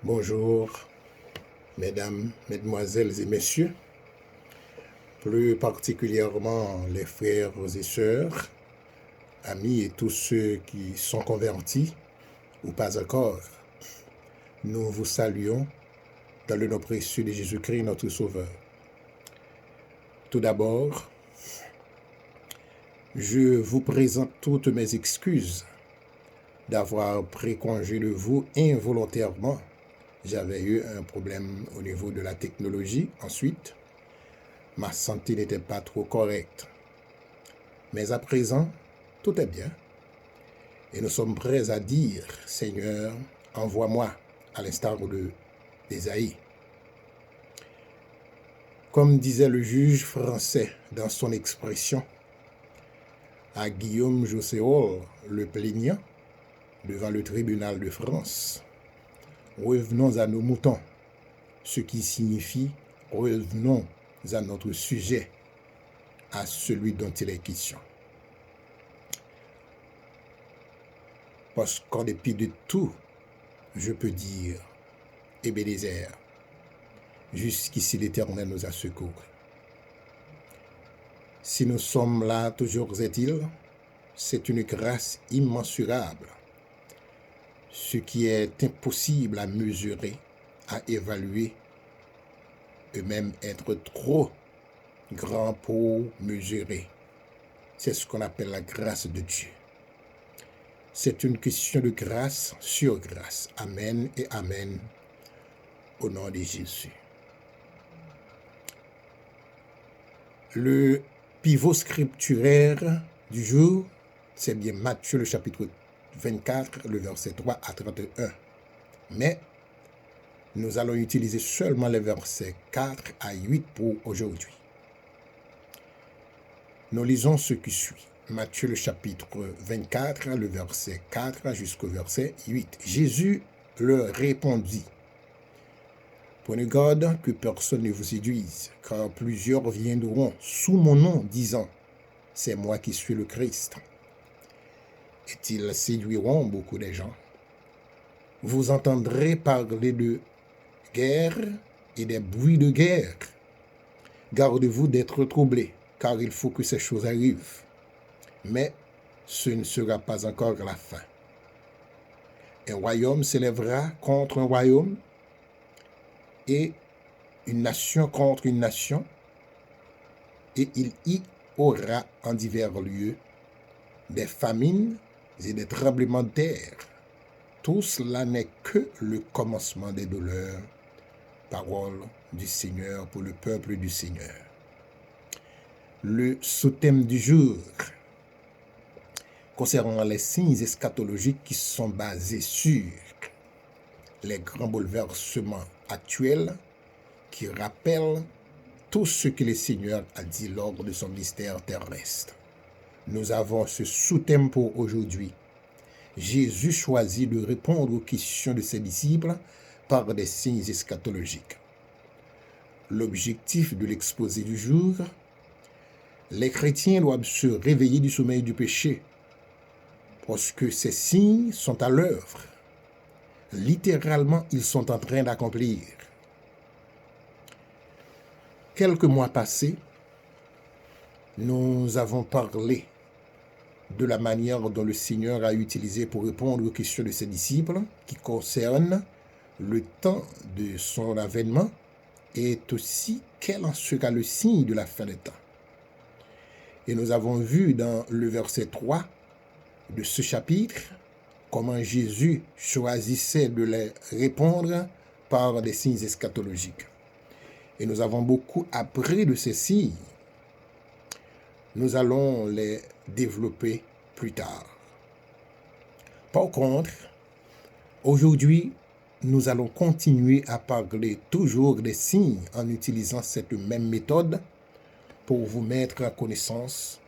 Bonjour, mesdames, mesdemoiselles et messieurs, plus particulièrement les frères et sœurs, amis et tous ceux qui sont convertis ou pas encore. Nous vous saluons dans le nom précieux de Jésus-Christ, notre Sauveur. Tout d'abord, je vous présente toutes mes excuses d'avoir pris congé de vous involontairement. J'avais eu un problème au niveau de la technologie. Ensuite, ma santé n'était pas trop correcte. Mais à présent, tout est bien. Et nous sommes prêts à dire, Seigneur, envoie-moi, à l'instar d'Ésaïe. Comme disait le juge français dans son expression, à Guillaume Josséol, le plaignant, devant le tribunal de France, revenons à nos moutons, ce qui signifie revenons à notre sujet, à celui dont il est question. Parce qu'en dépit de tout, je peux dire, Ebenezer, jusqu'ici l'Éternel nous a secourus. Si nous sommes là, toujours est-il, c'est une grâce immensurable, ce qui est impossible à mesurer, à évaluer, et même être trop grand pour mesurer. C'est ce qu'on appelle la grâce de Dieu. C'est une question de grâce sur grâce. Amen et amen. Au nom de Jésus. Le pivot scripturaire du jour, c'est bien Matthieu le chapitre 24, le verset 3 à 31. Mais nous allons utiliser seulement les versets 4 à 8 pour aujourd'hui. Nous lisons ce qui suit. Matthieu le chapitre 24, le verset 4 jusqu'au verset 8. Jésus leur répondit: prenez garde que personne ne vous séduise, car plusieurs viendront sous mon nom, disant, c'est moi qui suis le Christ. Et ils séduiront beaucoup de gens. Vous entendrez parler de guerre et des bruits de guerre. Gardez-vous d'être troublés, car il faut que ces choses arrivent. Mais ce ne sera pas encore la fin. Un royaume s'élèvera contre un royaume, et une nation contre une nation, et il y aura en divers lieux des famines et des tremblements de terre. Tout cela n'est que le commencement des douleurs. Parole du Seigneur pour le peuple du Seigneur. Le sous-thème du jour concernant les signes eschatologiques qui sont basés sur les grands bouleversements actuels qui rappellent tout ce que le Seigneur a dit lors de son mystère terrestre. Nous avons ce sous-thème pour aujourd'hui. Jésus choisit de répondre aux questions de ses disciples par des signes eschatologiques. L'objectif de l'exposé du jour: les chrétiens doivent se réveiller du sommeil du péché, parce que ces signes sont à l'œuvre. Littéralement, ils sont en train d'accomplir. Quelques mois passés, nous avons parlé de la manière dont le Seigneur a utilisé pour répondre aux questions de ses disciples qui concernent le temps de son avènement et aussi quel en sera le signe de la fin des temps. Et nous avons vu dans le verset 3 de ce chapitre comment Jésus choisissait de les répondre par des signes eschatologiques. Et nous avons beaucoup appris de ces signes. Nous allons les développer plus tard. Par contre, aujourd'hui, nous allons continuer à parler toujours des signes en utilisant cette même méthode pour vous mettre en connaissance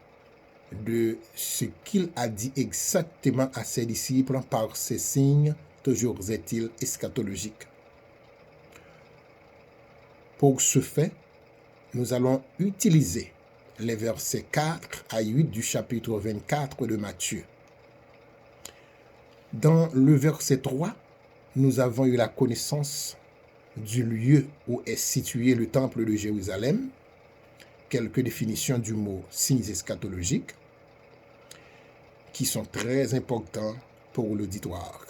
de ce qu'il a dit exactement à ses disciples par ces signes, toujours est-il eschatologiques. Pour ce fait, nous allons utiliser les versets 4 à 8 du chapitre 24 de Matthieu. Dans le verset 3, nous avons eu la connaissance du lieu où est situé le temple de Jérusalem, quelques définitions du mot signes eschatologiques qui sont très importants pour l'auditoire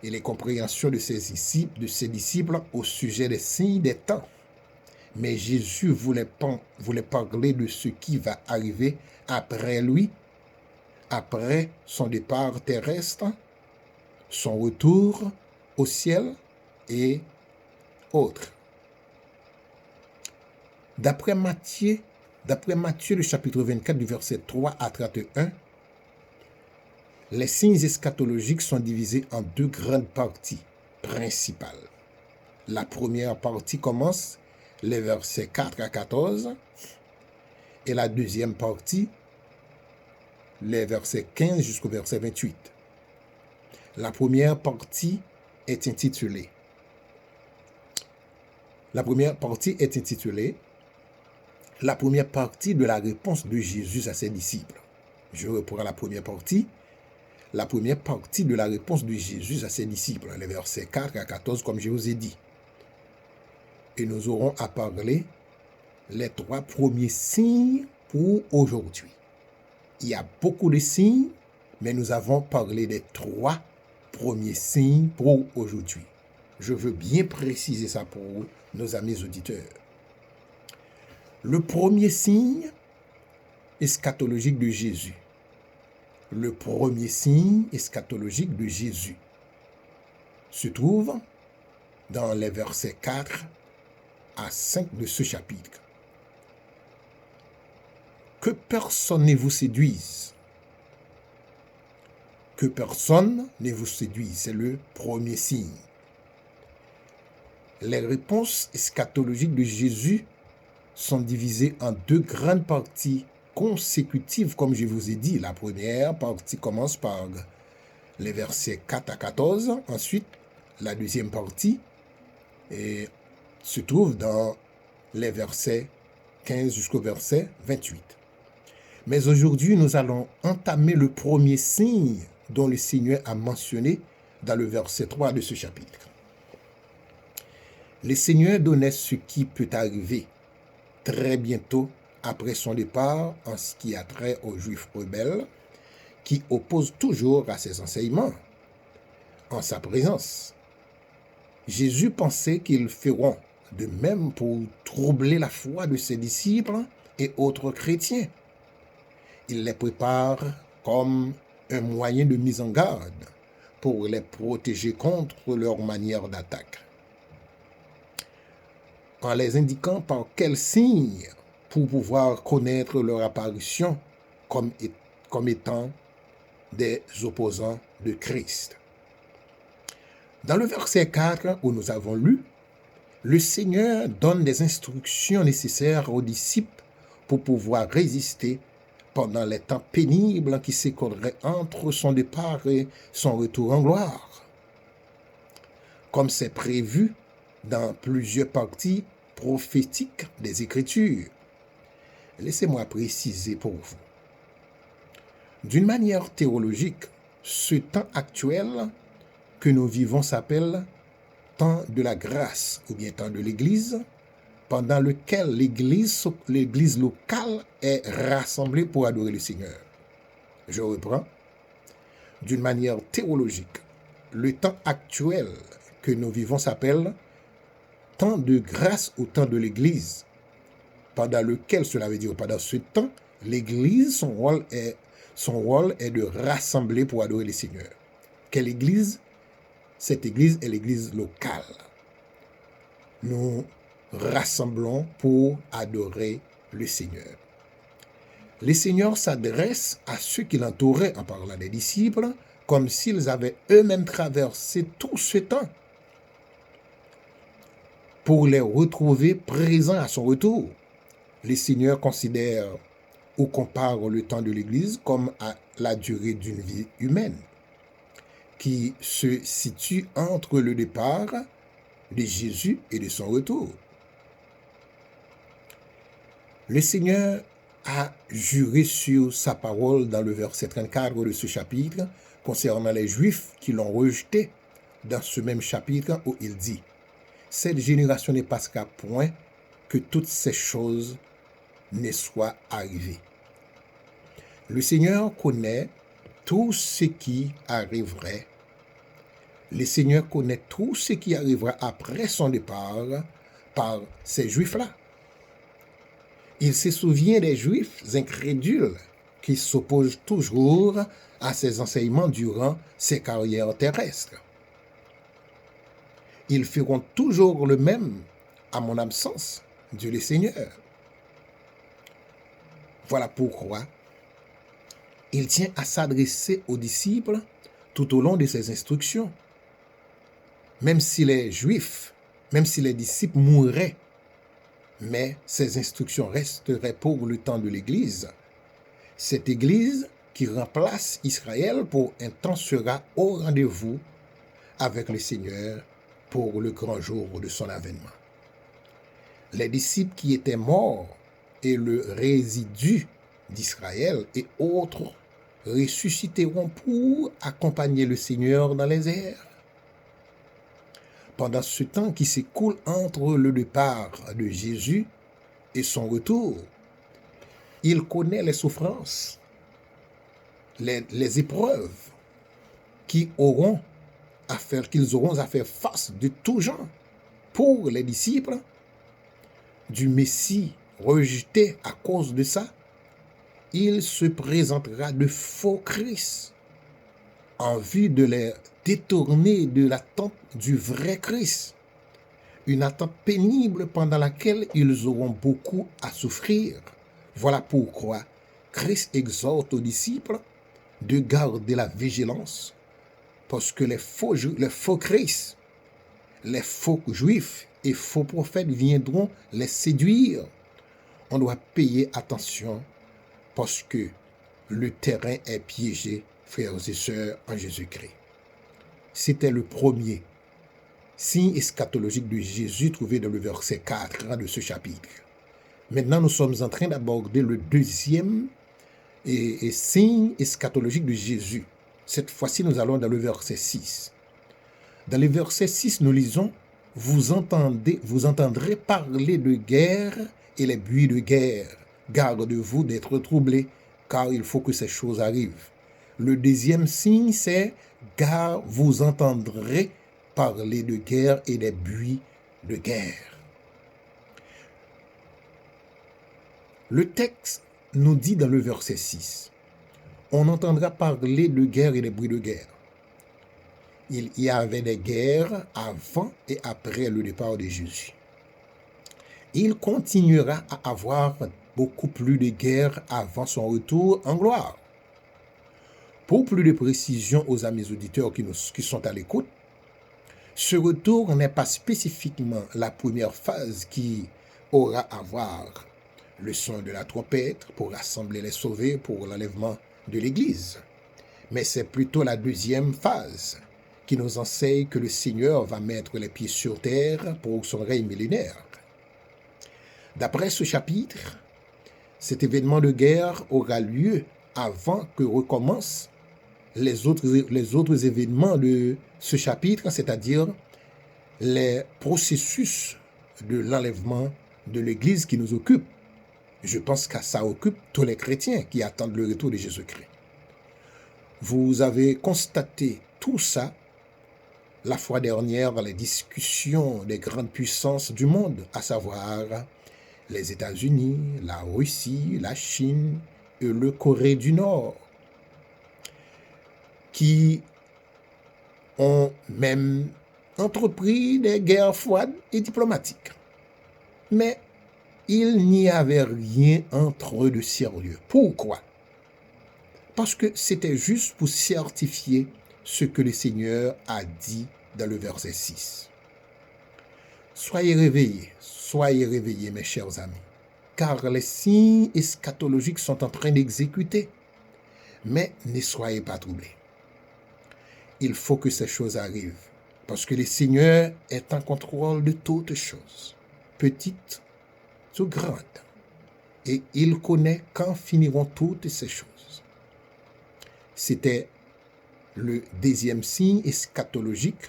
et les compréhensions de ses disciples au sujet des signes des temps. Mais Jésus voulait parler de ce qui va arriver après lui, après son départ terrestre, son retour au ciel et autres. D'après Matthieu, le chapitre 24, du verset 3 à 31, les signes eschatologiques sont divisés en deux grandes parties principales. La première partie commence les versets 4 à 14 et la deuxième partie les versets 15 jusqu'au verset 28. La première partie est intitulée La première partie de la réponse de Jésus à ses disciples. Je reprends la première partie de la réponse de Jésus à ses disciples, les versets 4 à 14, comme je vous ai dit. Et nous aurons à parler les 3 premiers signes pour aujourd'hui. Il y a beaucoup de signes, mais nous avons parlé des 3 premiers signes pour aujourd'hui. Je veux bien préciser ça pour nos amis auditeurs. Le premier signe eschatologique de Jésus. Le premier signe eschatologique de Jésus se trouve dans les versets 4 à 5 de ce chapitre. Que personne ne vous séduise. Que personne ne vous séduise, c'est le premier signe. Les réponses eschatologiques de Jésus sont divisées en 2 grandes parties consécutives, comme je vous ai dit. La première partie commence par les versets 4 à 14. Ensuite, la deuxième partie se trouve dans les versets 15 jusqu'au verset 28. Mais aujourd'hui, nous allons entamer le premier signe dont le Seigneur a mentionné dans le verset 3 de ce chapitre. Le Seigneur donnait ce qui peut arriver très bientôt après son départ en ce qui a trait aux Juifs rebelles qui opposent toujours à ses enseignements en sa présence. Jésus pensait qu'ils feront de même pour troubler la foi de ses disciples et autres chrétiens. Il les prépare comme un moyen de mise en garde pour les protéger contre leur manière d'attaque. En les indiquant par quels signes pour pouvoir connaître leur apparition comme étant des opposants de Christ. Dans le verset 4 où nous avons lu, le Seigneur donne des instructions nécessaires aux disciples pour pouvoir résister pendant les temps pénibles qui s'écouleraient entre son départ et son retour en gloire. Comme c'est prévu dans plusieurs parties prophétiques des Écritures. Laissez-moi préciser pour vous. D'une manière théologique, ce temps actuel que nous vivons s'appelle temps de la grâce ou bien temps de l'Église, pendant lequel l'Église locale est rassemblée pour adorer le Seigneur. Je reprends. D'une manière théologique, le temps actuel que nous vivons s'appelle temps de grâce ou temps de l'Église, pendant lequel, cela veut dire pendant ce temps, l'Église, son rôle est de rassembler pour adorer le Seigneur. Quelle Église? Cette Église est l'Église locale. Nous rassemblons pour adorer le Seigneur. Le Seigneur s'adresse à ceux qui l'entouraient en parlant des disciples, comme s'ils avaient eux-mêmes traversé tout ce temps pour les retrouver présents à son retour. Le Seigneur considère ou compare le temps de l'Église comme à la durée d'une vie humaine, qui se situe entre le départ de Jésus et de son retour. Le Seigneur a juré sur sa parole dans le verset 34 de ce chapitre concernant les Juifs qui l'ont rejeté dans ce même chapitre où il dit « Cette génération ne passera point que toutes ces choses ne soient arrivées. » Le Seigneur connaît tout ce qui arriverait. Le Seigneur connaît tout ce qui arrivera après son départ par ces Juifs-là. Il se souvient des Juifs incrédules qui s'opposent toujours à ses enseignements durant ses carrières terrestres. Ils feront toujours le même à mon absence, Dieu le Seigneur. Voilà pourquoi il tient à s'adresser aux disciples tout au long de ses instructions. Même si les Juifs, même si les disciples mourraient, mais ces instructions resteraient pour le temps de l'Église. Cette Église qui remplace Israël pour un temps sera au rendez-vous avec le Seigneur pour le grand jour de son avènement. Les disciples qui étaient morts et le résidu d'Israël et autres ressusciteront pour accompagner le Seigneur dans les airs. Pendant ce temps qui s'écoule entre le départ de Jésus et son retour, il connaît les souffrances, les épreuves qu'ils auront à faire face de tout genre. Pour les disciples du Messie rejeté à cause de ça, il se présentera de faux Christ en vue de les détourner de l'attente du vrai Christ. Une attente pénible pendant laquelle ils auront beaucoup à souffrir. Voilà pourquoi Christ exhorte aux disciples de garder la vigilance, parce que les faux Christ, les faux juifs et faux prophètes viendront les séduire. On doit payer attention parce que le terrain est piégé, frères et sœurs, en Jésus-Christ. C'était le premier signe eschatologique de Jésus trouvé dans le verset 4 de ce chapitre. Maintenant, nous sommes en train d'aborder le deuxième signe eschatologique de Jésus. Cette fois-ci, nous allons dans le verset 6. Dans le verset 6, nous lisons « Vous entendrez parler de guerre et les bruits de guerre. Garde-vous d'être troublés, car il faut que ces choses arrivent. » Le deuxième signe, c'est « Car vous entendrez parler de guerre et des bruits de guerre. » Le texte nous dit dans le verset 6, « On entendra parler de guerre et des bruits de guerre. » Il y avait des guerres avant et après le départ de Jésus. Il continuera à avoir beaucoup plus de guerres avant son retour en gloire. Pour plus de précision aux amis auditeurs qui sont à l'écoute, ce retour n'est pas spécifiquement la première phase qui aura à voir le son de la trompette pour rassembler les sauvés pour l'enlèvement de l'Église. Mais c'est plutôt la deuxième phase qui nous enseigne que le Seigneur va mettre les pieds sur terre pour son règne millénaire. D'après ce chapitre, cet événement de guerre aura lieu avant que recommencent les autres événements de ce chapitre, c'est-à-dire les processus de l'enlèvement de l'Église qui nous occupe. Je pense que ça occupe tous les chrétiens qui attendent le retour de Jésus-Christ. Vous avez constaté tout ça la fois dernière dans les discussions des grandes puissances du monde, à savoir les États-Unis, la Russie, la Chine et le Corée du Nord, qui ont même entrepris des guerres froides et diplomatiques. Mais il n'y avait rien entre eux de sérieux. Pourquoi? Parce que c'était juste pour certifier ce que le Seigneur a dit dans le verset 6. Soyez réveillés, mes chers amis, car les signes eschatologiques sont en train d'exécuter. Mais ne soyez pas troublés. Il faut que ces choses arrivent, parce que le Seigneur est en contrôle de toutes choses, petites ou grandes, et il connaît quand finiront toutes ces choses. C'était le deuxième signe eschatologique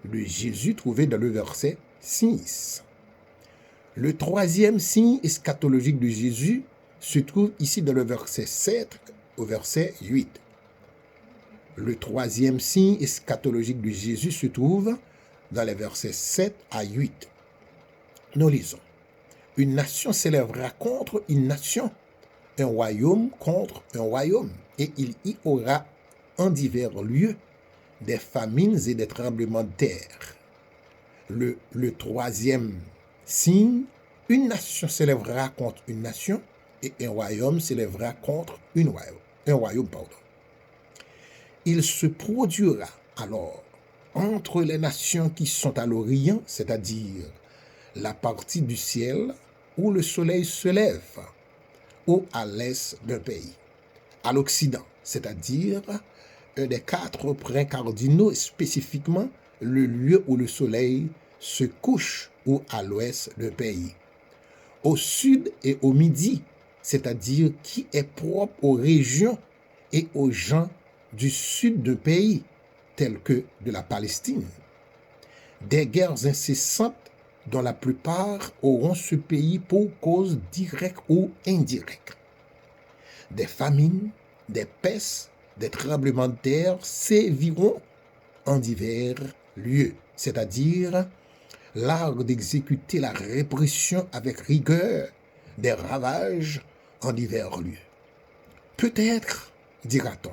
de Jésus trouvé dans le verset 6. Le troisième signe eschatologique de Jésus se trouve ici dans le verset 7 au verset 8. Le troisième signe eschatologique de Jésus se trouve dans les versets 7 à 8. Nous lisons. Une nation s'élèvera contre une nation, un royaume contre un royaume, et il y aura en divers lieux des famines et des tremblements de terre. Le troisième signe, une nation s'élèvera contre une nation et un royaume s'élèvera contre un royaume. Il se produira alors entre les nations qui sont à l'Orient, c'est-à-dire la partie du ciel où le soleil se lève, ou à l'est d'un pays, à l'Occident, c'est-à-dire un des 4 points cardinaux, spécifiquement le lieu où le soleil se couche, ou à l'ouest d'un pays, au sud et au midi, c'est-à-dire qui est propre aux régions et aux gens du sud d'un pays, tel que de la Palestine. Des guerres incessantes dont la plupart auront ce pays pour cause directe ou indirecte. Des famines, des pestes, des tremblements de terre séviront en divers lieux, c'est-à-dire l'art d'exécuter la répression avec rigueur des ravages en divers lieux. Peut-être, dira-t-on,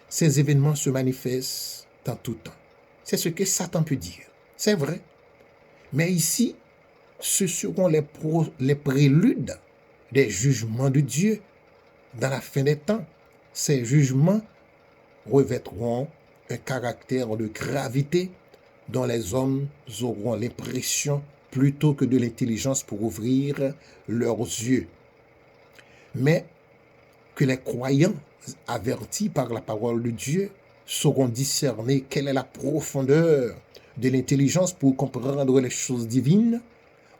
ces événements se manifestent dans tout temps. C'est ce que Satan peut dire. C'est vrai. Mais ici, ce seront les préludes des jugements de Dieu dans la fin des temps. Ces jugements revêtront un caractère de gravité dont les hommes auront l'impression plutôt que de l'intelligence pour ouvrir leurs yeux. Mais que les croyants avertis par la parole de Dieu sauront discerner quelle est la profondeur de l'intelligence pour comprendre les choses divines,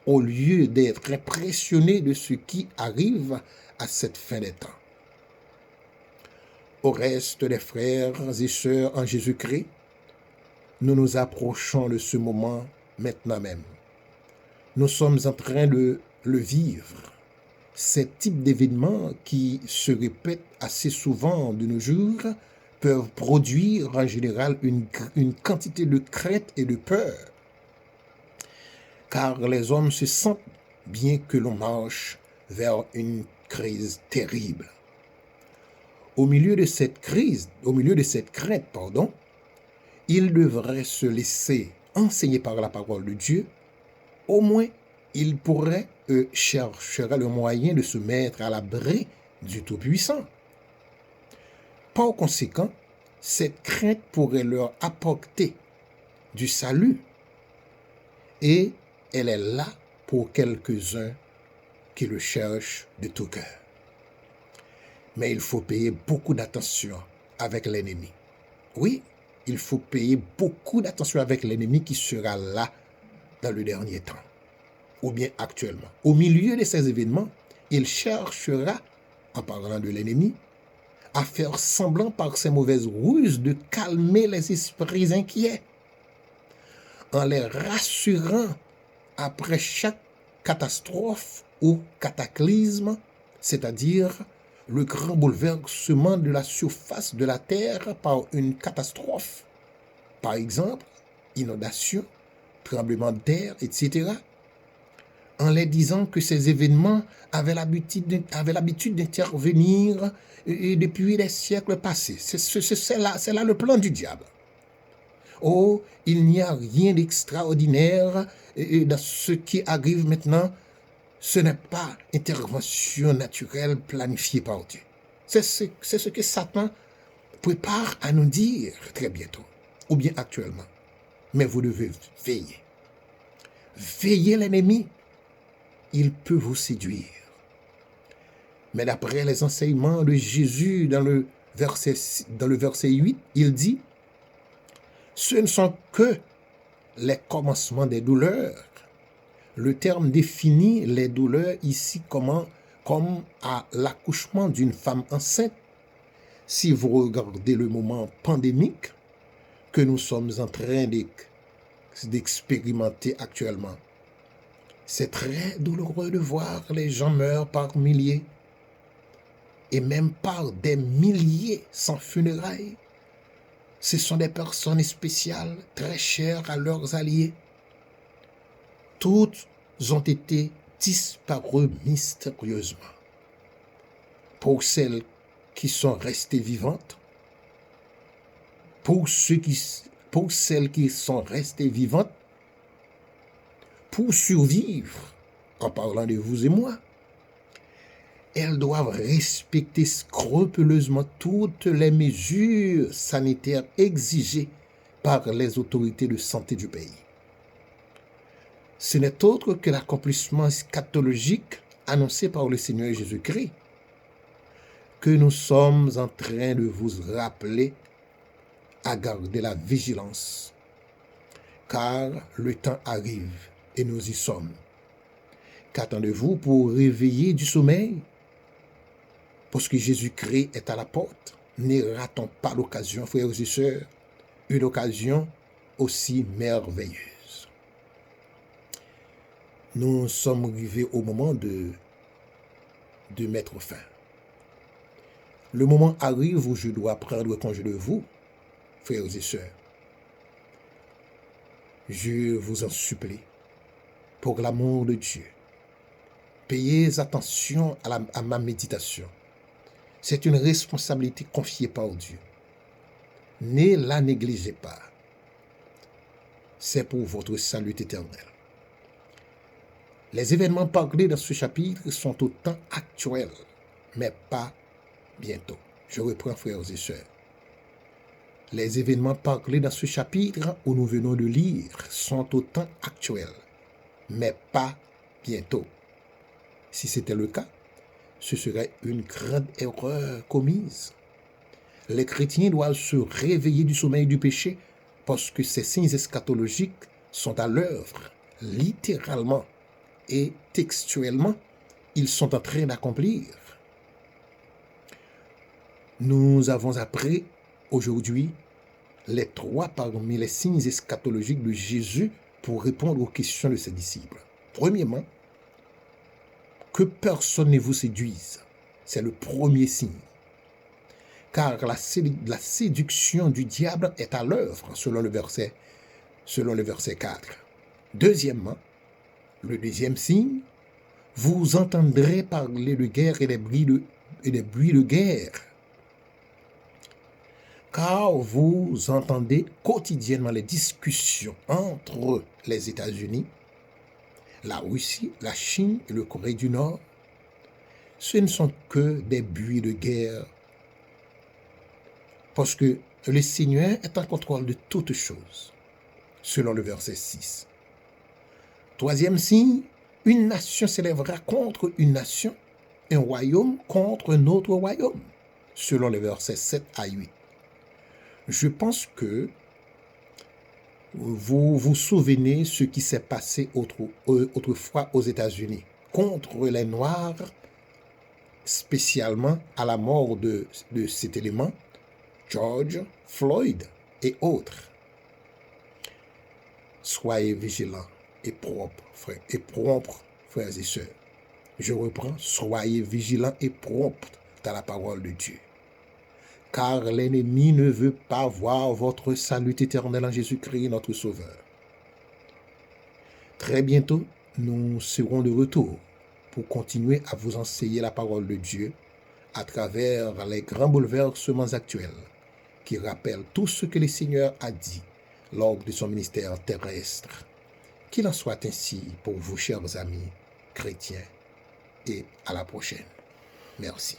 au lieu d'être impressionnés de ce qui arrive à cette fin des temps. Au reste des frères et sœurs en Jésus-Christ, nous nous approchons de ce moment maintenant même. Nous sommes en train de le vivre. Ces types d'événements qui se répètent assez souvent de nos jours peuvent produire en général une quantité de crainte et de peur. Car les hommes se sentent bien que l'on marche vers une crise terrible. Au milieu de cette crainte, ils devraient se laisser enseigner par la parole de Dieu. Au moins, ils pourraient chercher le moyen de se mettre à l'abri du Tout-Puissant. Par conséquent, cette crainte pourrait leur apporter du salut. Et elle est là pour quelques-uns qui le cherchent de tout cœur. Mais il faut payer beaucoup d'attention avec l'ennemi. Oui, il faut payer beaucoup d'attention avec l'ennemi qui sera là dans le dernier temps, ou bien actuellement. Au milieu de ces événements, il cherchera, en parlant de l'ennemi, à faire semblant par ses mauvaises ruses de calmer les esprits inquiets, en les rassurant après chaque catastrophe ou cataclysme, c'est-à-dire le grand bouleversement de la surface de la terre par une catastrophe, par exemple, inondation, tremblement de terre, etc., en les disant que ces événements avaient l'habitude d'intervenir depuis les siècles passés. C'est là le plan du diable. Oh, il n'y a rien d'extraordinaire dans ce qui arrive maintenant. Ce n'est pas intervention naturelle planifiée par Dieu. C'est ce que Satan prépare à nous dire très bientôt, ou bien actuellement. Mais vous devez veiller. Veillez l'ennemi. Il peut vous séduire. Mais d'après les enseignements de Jésus dans le verset 8, il dit, ce ne sont que les commencements des douleurs. Le terme définit les douleurs ici comme à l'accouchement d'une femme enceinte. Si vous regardez le moment pandémique, que nous sommes en train d'expérimenter actuellement. C'est très douloureux de voir les gens meurent par milliers et même par des milliers sans funérailles. Ce sont des personnes spéciales, très chères à leurs alliés. Toutes ont été disparues mystérieusement. Pour celles qui sont restées vivantes, pour celles qui sont restées vivantes, pour survivre, en parlant de vous et moi, elles doivent respecter scrupuleusement toutes les mesures sanitaires exigées par les autorités de santé du pays. Ce n'est autre que l'accomplissement eschatologique annoncé par le Seigneur Jésus-Christ que nous sommes en train de vous rappeler à garder la vigilance, car le temps arrive et nous y sommes. Qu'attendez-vous pour réveiller du sommeil? Parce que Jésus-Christ est à la porte. Ne ratons pas l'occasion, frères et sœurs, une occasion aussi merveilleuse. Nous sommes arrivés au moment de mettre fin. Le moment arrive où je dois prendre congé de vous, frères et sœurs. Je vous en supplie, pour l'amour de Dieu, payez attention à ma méditation. C'est une responsabilité confiée par Dieu. Ne la négligez pas. C'est pour votre salut éternel. Les événements parlés dans ce chapitre sont autant actuels, mais pas bientôt. Je reprends, frères et sœurs. Les événements parlés dans ce chapitre où nous venons de lire sont autant actuels, mais pas bientôt. Si c'était le cas, ce serait une grande erreur commise. Les chrétiens doivent se réveiller du sommeil du péché parce que ces signes eschatologiques sont à l'œuvre, littéralement et textuellement, ils sont en train d'accomplir. Nous avons appris aujourd'hui les 3 parmi les signes eschatologiques de Jésus pour répondre aux questions de ses disciples. Premièrement, que personne ne vous séduise. C'est le premier signe. Car la séduction du diable est à l'œuvre, selon le verset 4. Deuxièmement, le deuxième signe, vous entendrez parler de guerre et des bruits de guerre. Car vous entendez quotidiennement les discussions entre les États-Unis, la Russie, la Chine et le Corée du Nord. Ce ne sont que des bruits de guerre. Parce que le Seigneur est en contrôle de toutes choses, selon le verset 6. Troisième signe, une nation s'élèvera contre une nation, un royaume contre un autre royaume, selon les versets 7 à 8. Je pense que vous vous souvenez ce qui s'est passé autrefois aux États-Unis contre les Noirs, spécialement à la mort de cet élément, George Floyd et autres. Soyez vigilants et propres, frères et sœurs. Je reprends, soyez vigilants et prompts à la parole de Dieu. Car l'ennemi ne veut pas voir votre salut éternel en Jésus-Christ, notre Sauveur. Très bientôt, nous serons de retour pour continuer à vous enseigner la parole de Dieu à travers les grands bouleversements actuels qui rappellent tout ce que le Seigneur a dit lors de son ministère terrestre. Qu'il en soit ainsi pour vous, chers amis chrétiens, et à la prochaine. Merci.